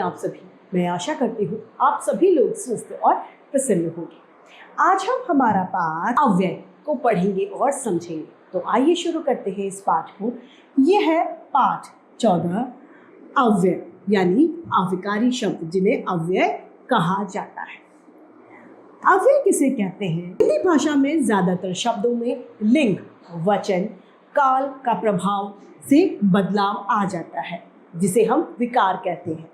आप सभी। मैं आशा करती हूँ आप सभी लोग स्वस्थ और प्रसन्न होंगे। आज हम हमारा पाठ अव्यय को पढ़ेंगे और समझेंगे। तो आइए शुरू करते हैं इस पाठ को। यह है पाठ 14 अव्यय यानी अविकारी शब्द जिन्हें अव्यय कहा जाता है। अव्यय किसे कहते हैं? हिंदी भाषा में ज्यादातर शब्दों में लिंग, वचन, काल का प्रभाव से बदलाव आ जाता है जिसे हम विकार कहते हैं।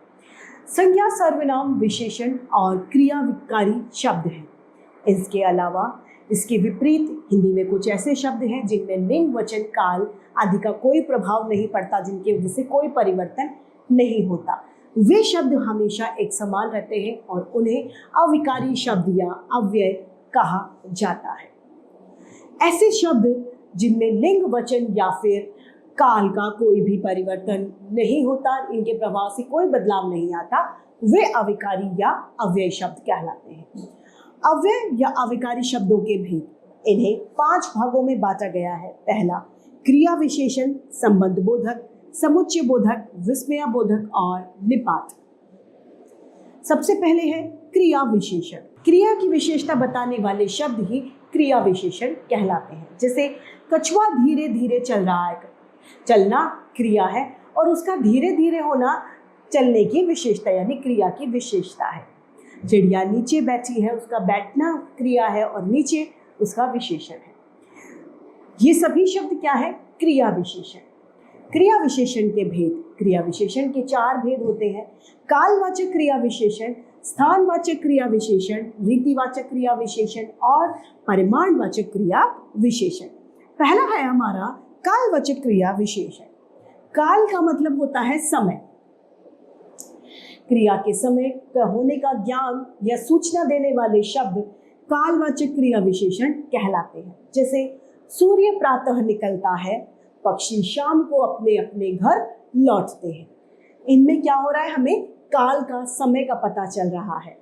संज्ञा, सर्वनाम, विशेषण और क्रिया विकारी शब्द हैं। इसके अलावा इसके विपरीत हिंदी में कुछ ऐसे शब्द हैं जिनमें लिंग, वचन, काल आदि का कोई प्रभाव नहीं पड़ता, जिनके वजह से कोई परिवर्तन नहीं होता। वे शब्द हमेशा एक समान रहते हैं और उन्हें अविकारी शब्द या अव्यय कहा जाता है। ऐसे शब्द जिनमें लिंग, वचन या फिर काल का कोई भी परिवर्तन नहीं होता, इनके प्रभाव से कोई बदलाव नहीं आता, वे अविकारी या अव्यय शब्द कहलाते हैं। अव्यय या अविकारी शब्दों के भेद, इन्हें 5 भागों में बांटा गया है। पहला, क्रिया विशेषण, संबंध बोधक, समुच्चय बोधक, विस्मय बोधक और निपात। सबसे पहले है क्रिया विशेषण। क्रिया की विशेषता बताने वाले शब्द ही क्रिया विशेषण कहलाते हैं। जैसे कछुआ धीरे धीरे चल रहा है, चलना क्रिया है और उसका धीरे धीरे होना चलने की विशेषता यानी क्रिया की विशेषता है। चिड़िया नीचे बैठी है, उसका बैठना क्रिया है और नीचे उसका विशेषण है। ये सभी शब्द क्या है? क्रिया विशेषण। क्रिया विशेषण के भेद, क्रिया विशेषण के 4 भेद होते हैं। कालवाचक क्रिया विशेषण, स्थानवाचक क्रिया विशेषण, रीतिवाचक क्रिया विशेषण और परिमाणवाचक क्रिया विशेषण। पहला है हमारा कालवाचक क्रिया विशेषण। काल का मतलब होता है समय। क्रिया के समय का होने का ज्ञान या सूचना देने वाले शब्द कालवाचक क्रिया विशेषण कहलाते हैं। जैसे सूर्य प्रातः निकलता है, पक्षी शाम को अपने अपने घर लौटते हैं। इनमें क्या हो रहा है? हमें काल का, समय का पता चल रहा है।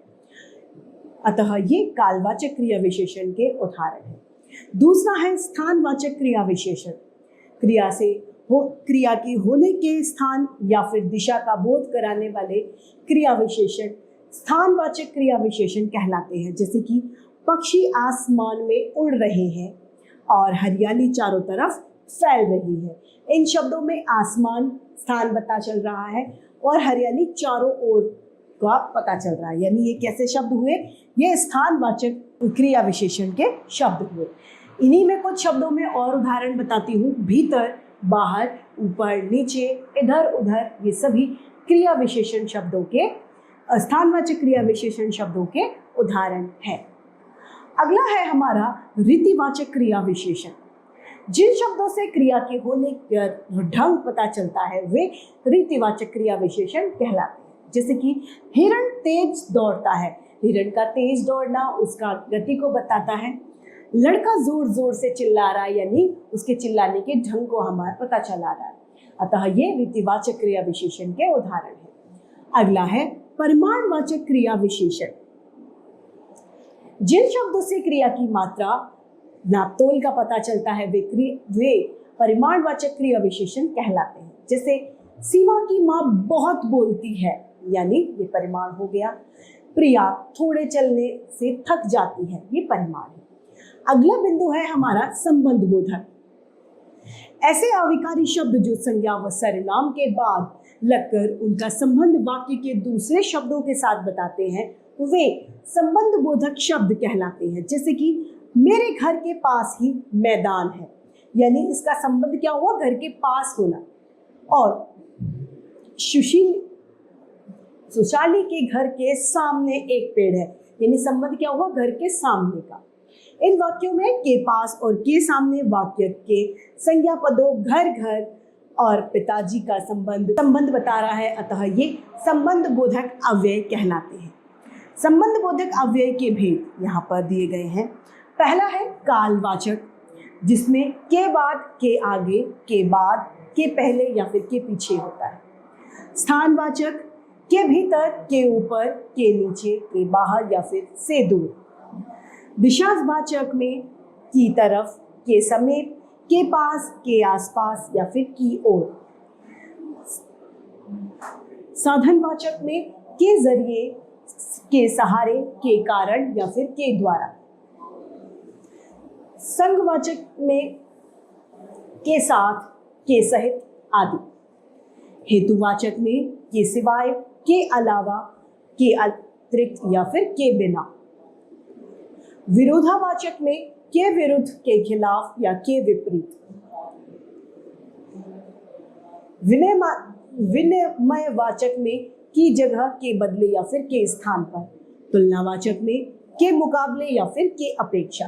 अतः ये कालवाचक क्रिया विशेषण के उदाहरण हैं। दूसरा है स्थानवाचक क्रिया विशेषण। क्रिया की होने के स्थान या फिर दिशा का बोध कराने वाले क्रिया विशेषण स्थानवाचक क्रिया विशेषण कहलाते हैं। जैसे कि पक्षी आसमान में उड़ रहे हैं और हरियाली चारों तरफ फैल रही है। इन शब्दों में आसमान स्थान पता चल रहा है और हरियाली चारों ओर का पता चल रहा है। यानी ये कैसे शब्द हुए? ये स्थानवाचक क्रिया विशेषण के शब्द हुए। इन्हीं में कुछ शब्दों में और उदाहरण बताती हूँ। भीतर, बाहर, ऊपर, नीचे, इधर उधर, ये सभी क्रिया विशेषण शब्दों के, स्थानवाचक क्रिया विशेषण शब्दों के उदाहरण हैं। अगला है हमारा रीतिवाचक क्रिया विशेषण। जिन शब्दों से क्रिया के होने का ढंग पता चलता है वे रीतिवाचक क्रिया विशेषण कहलाते हैं। जैसे कि हिरण तेज दौड़ता है, हिरण का तेज दौड़ना उसका गति को बताता है। लड़का जोर जोर से चिल्ला रहा है, यानी उसके चिल्लाने के ढंग को हमारा पता चला रहा है। अतः ये रीतिवाचक क्रिया विशेषण के उदाहरण है। अगला है परिमाणवाचक क्रिया विशेषण। जिन शब्दों से क्रिया की मात्रा, नापतोल का पता चलता है वे परिमाणवाचक क्रिया विशेषण कहलाते हैं। जैसे सीमा की माँ बहुत बोलती है, यानी ये परिमाण हो गया। प्रिया थोड़े चलने से थक जाती है, ये परिमाण है। अगला बिंदु है हमारा संबंध बोधक। ऐसे अविकारी शब्द जो संज्ञा व सर्वनाम के बाद लगकर उनका संबंध वाक्य के दूसरे शब्दों के साथ बताते हैं, वे संबंध बोधक शब्द कहलाते हैं। जैसे कि मेरे घर के पास ही मैदान है, यानी इसका संबंध क्या हुआ? घर के पास होना। और सुशाली के घर के सामने एक पेड़ है, यानी संबंध क्या हुआ? घर के सामने का। इन वाक्यों में के पास और के सामने वाक्य के संज्ञा पदों घर घर और पिताजी का संबंध बता रहा है। अतः ये संबंध बोधक अव्यय कहलाते हैं। संबंध बोधक अव्यय के भेद यहाँ पर दिए गए हैं। पहला है कालवाचक, जिसमें के बाद, के आगे, के बाद, के पहले या फिर के पीछे होता है। स्थानवाचक, के भीतर, के ऊपर, के नीचे, के बाहर या फिर से दूर। दिशावाचक में की तरफ, के समीप, के पास, के आसपास या फिर की ओर। साधनवाचक में के जरिए, के सहारे, के कारण या फिर के द्वारा। संगवाचक में के साथ, के सहित आदि। हेतुवाचक में के सिवाय, के अलावा, के अतिरिक्त या फिर के बिना। विरोधावाचक में के विरुद्ध, के खिलाफ या के विपरीत। विनिमयवाचक में की जगह, के बदले या फिर के स्थान पर। तुलनावाचक में के मुकाबले या फिर के अपेक्षा।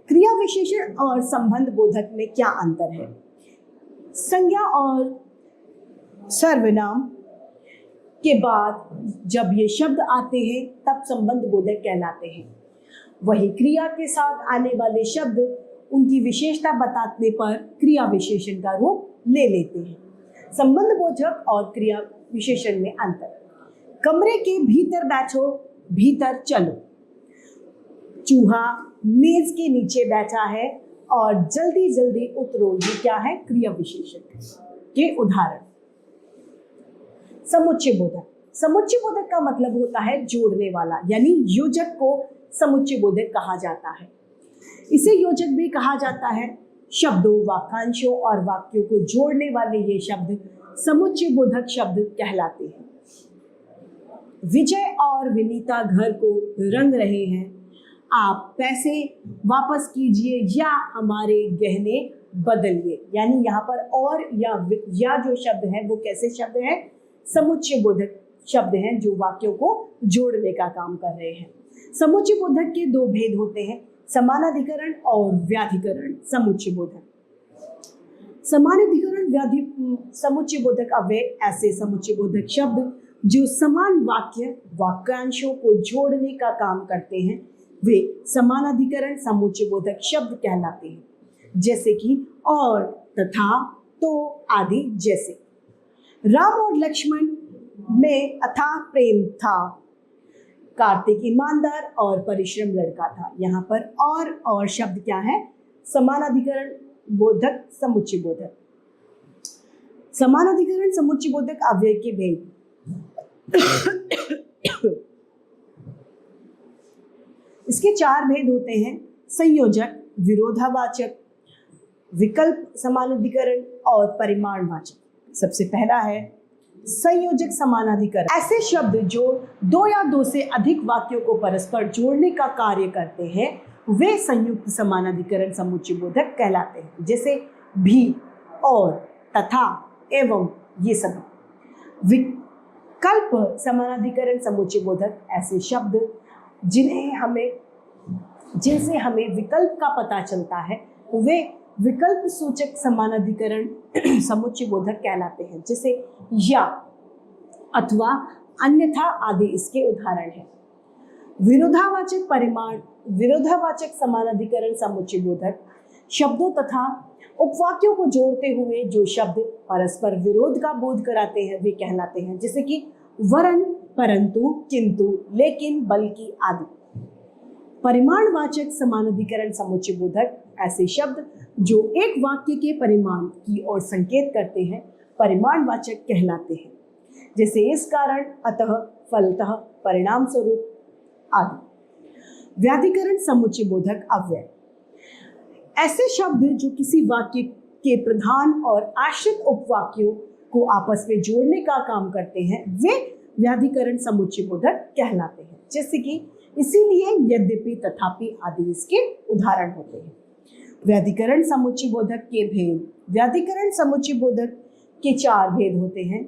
क्रिया विशेषण और संबंध बोधक में क्या अंतर है? संज्ञा और सर्वनाम के बाद जब ये शब्द आते हैं तब संबंध बोधक कहलाते हैं। वही क्रिया के साथ आने वाले शब्द उनकी विशेषता बताने पर क्रिया विशेषण का रूप ले लेते हैं। संबंध बोधक और क्रिया विशेषण में अंतर। कमरे के भीतर बैठो, भीतर चलो। चूहा मेज के नीचे बैठा है और जल्दी जल्दी उतरो, ये क्या है? क्रिया विशेषण के उदाहरण। समुच्चय बोधक। समुच्चय बोधक का मतलब होता है जोड़ने वाला, यानी योजक को समुच्चय बोधक कहा जाता है। इसे योजक भी कहा जाता है। शब्दों, वाक्यांशों और वाक्यों को जोड़ने वाले ये शब्द समुच्चय बोधक शब्द कहलाते हैं। विजय और विनीता घर को रंग रहे हैं। आप पैसे वापस कीजिए या हमारे गहने बदलिए। यानी यहाँ पर और या जो शब्द है वो कैसे शब्द है? समुच्चय बोधक शब्द हैं जो वाक्यों को जोड़ने का काम कर रहे हैं। समुच्चय बोधक के दो भेद होते हैं, समानाधिकरण और व्याधिकरण समुच्चय बोधक। समानाधिकरण समुच्चय बोधक अव्यय ऐसे समुच्चय बोधक शब्द जो समान वाक्यांशों को जोड़ने का काम करते हैं वे समानाधिकरण समुच्चय बोधक शब्द कहलाते हैं, जैसे कि और, तथा, तो आदि। जैसे राम और लक्ष्मण में अथाह प्रेम था। कार्तिक ईमानदार और परिश्रम लड़का था। यहाँ पर और शब्द क्या है? समानाधिकरण बोधक समुच्चय बोधक। समानाधिकरण समुच्चय बोधक अव्यय के भेद। इसके चार भेद होते हैं, संयोजक, विरोधावाचक, विकल्प समानाधिकरण और परिमाणवाचक। सबसे पहला है संयोजक समानाधिकरण। ऐसे शब्द जो दो या दो से अधिक वाक्यों को परस्पर जोड़ने का कार्य करते हैं वे संयुक्त समानाधिकरण समुच्चय बोधक कहलाते हैं, जैसे भी, और, तथा, एवं, ये सब। विकल्प समानाधिकरण समुच्चय बोधक ऐसे शब्द जिनसे हमें विकल्प का पता चलता है वे विकल्प सूचक समानाधिकरण समुच्चय बोधक कहलाते हैं, जैसे या, अथवा, अन्यथा आदि इसके उदाहरण हैं। विरोधावाचक समानाधिकरण समुच्चय बोधक शब्दों तथा उपवाक्यों को जोड़ते हुए जो शब्द परस्पर विरोध का बोध कराते हैं वे कहलाते हैं, जैसे कि वरन, परंतु, किंतु, लेकिन, बल्कि आदि। परिमाणवाचक समानाधिकरण समुच्चय बोधक ऐसे शब्द जो एक वाक्य के परिमाण की ओर संकेत करते हैं परिमाणवाचक कहलाते हैं, जैसे इस कारण, अतः, फलतः, परिणाम स्वरूप आदि। व्याधिकरण समुच्चय बोधक अव्यय ऐसे शब्द जो किसी वाक्य के प्रधान और आश्रित उपवाक्यों को आपस में जोड़ने का काम करते हैं वे व्याधिकरण समुच्चय बोधक कहलाते हैं, जैसे कि इसीलिए, यद्यपि, तथापि आदि इसके उदाहरण होते हैं। व्याधिकरण समुच्चय बोधक के भेद। व्याधिकरण समुच्चय बोधक के चार भेद होते हैं,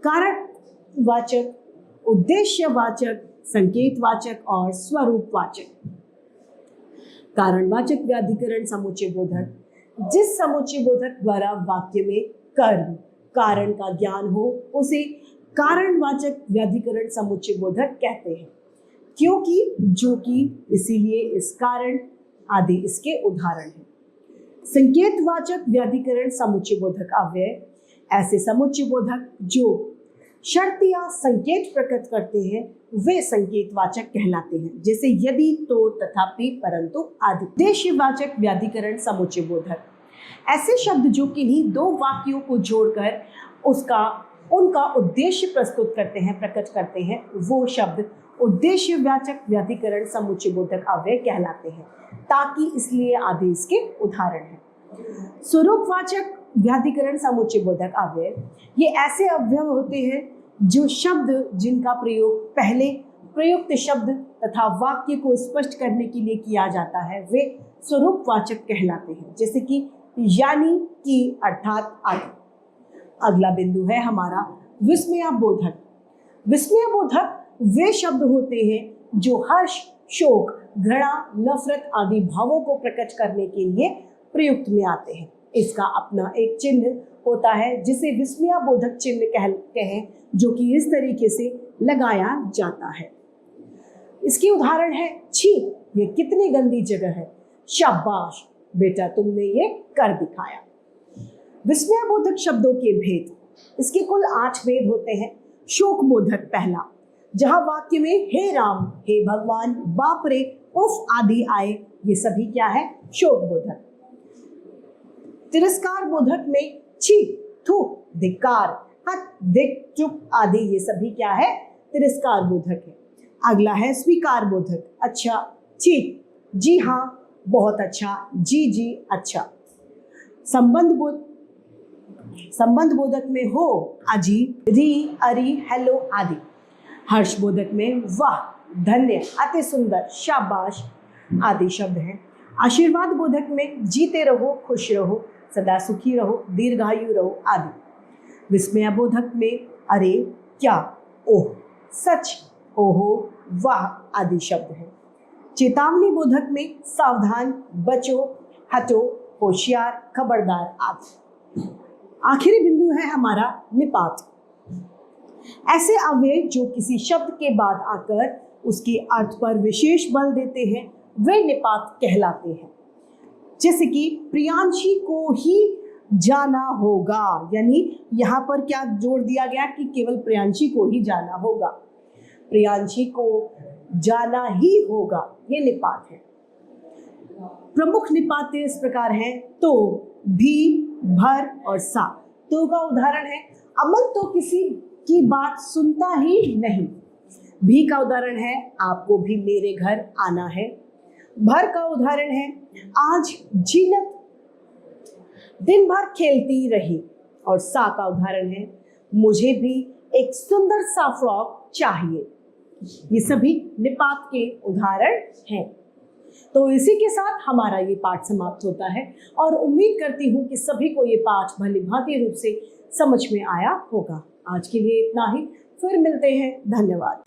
कारणवाचक, उद्देश्यवाचक, संकेतवाचक और स्वरूपवाचक। कारणवाचक व्याधिकरण समुच्चय बोधक जिस समुच्चय बोधक द्वारा वाक्य में कर्म, कारण का ज्ञान हो उसे कारणवाचक व्याधिकरण समुच्चय बोधक कहते हैं, क्योंकि, जो कि, इसीलिए, इस कारण आदि इसके उदाहरण हैं। संकेतवाचक व्याधिकरण समुच्चय बोधक अव्यय ऐसे समुच्चय बोधक जो शर्त या संकेत प्रकट करते हैं वे संकेतवाचक कहलाते हैं, जैसे यदि, तो, तथापि, परंतु आदि। उद्देश्यवाचक व्याधिकरण समुच्चय बोधक ऐसे शब्द जो किन्हीं दो वाक्यों को जोड़कर उसका उनका उद्देश्य प्रस्तुत करते हैं, प्रकट करते हैं, वो शब्द उद्देश्यवाचक व्याधिकरण समुच्चय बोधक अव्यय कहलाते हैं। ताकि, इसलिए आदि इसके उदाहरण हैं। स्वरूपवाचक व्याधिकरण समुच्चय बोधक अव्यय ये ऐसे अव्यय होते हैं जो शब्द जिनका प्रयोग पहले प्रयुक्त शब्द तथा वाक्य को स्पष्ट करने के लिए किया जाता है वे स्वरूपवाचक कहलाते हैं। जैसे कि यानी कि, अर्थात आदि। अगला बिंदु है हमारा विस्मयाबोधक। विस्मयाबोधक वे शब्द होते हैं जो हर्ष, शोक, घृणा, नफरत आदि भावों को प्रकट करने के लिए प्रयुक्त में आते हैं। इसका अपना एक चिन्ह होता है जिसे विस्मयाबोधक चिन्ह कहते हैं, जो कि इस तरीके से लगाया जाता है। इसकी उदाहरण है छी, ये कितनी गंदी जगह है, शाबाश बेटा तुमने ये कर दिखाया। विस्मयाबोधक शब्दों के भेद, इसके कुल 8 भेद होते हैं। शोकबोधक पहला, जहां वाक्य में हे राम, हे भगवान, बाप रे, उफ आदि आए, ये सभी क्या है, शोकबोधक। तिरस्कार बोधक में छी, थू, धिक्कार, हट, दिक, चुप आदि ये सभी क्या है, तिरस्कार बोधक है। अगला है स्वीकार बोधक, अच्छा, ठीक, जी हाँ, बहुत अच्छा, जी जी, अच्छा। संबंध बोधक में हो, अजी, री, अरी, हेलो आदि। हर्ष बोधक में वाह, धन्य, अति सुंदर, शाबाश आदि शब्द हैं। आशीर्वाद बोधक में जीते रहो, खुश रहो, सदा सुखी रहो, दीर्घायु रहो आदि। विस्मयाबोधक में अरे, क्या, ओह, सच, ओहो, वाह आदि शब्द हैं। चेतावनी बोधक में सावधान, बचो, हटो, होशियार, खबरदार आदि। आखिरी बिंदु है हमारा निपात। ऐसे अव्यय जो किसी शब्द के बाद आकर उसके अर्थ पर विशेष बल देते हैं वे निपात कहलाते हैं। जैसे कि प्रियांशी को ही जाना होगा, यानी यहाँ पर क्या जोड़ दिया गया कि केवल प्रियांशी को ही जाना होगा, प्रियांशी को जाना ही होगा, ये निपात है। प्रमुख निपात इस प्रकार हैं, तो, भी, भर और सा। तो का उदाहरण है अमन तो किसी की बात सुनता ही नहीं। भी का उदाहरण है आपको भी मेरे घर आना है। भर का उदाहरण है आज जीनत दिन भर खेलती रही। और सा का उदाहरण है मुझे भी एक सुंदर सा फ्रॉक चाहिए। ये सभी निपात के उदाहरण हैं। तो इसी के साथ हमारा ये पाठ समाप्त होता है और उम्मीद करती हूँ कि सभी को ये पाठ भली भांति रूप से समझ में आया होगा। आज के लिए इतना ही, फिर मिलते हैं, धन्यवाद।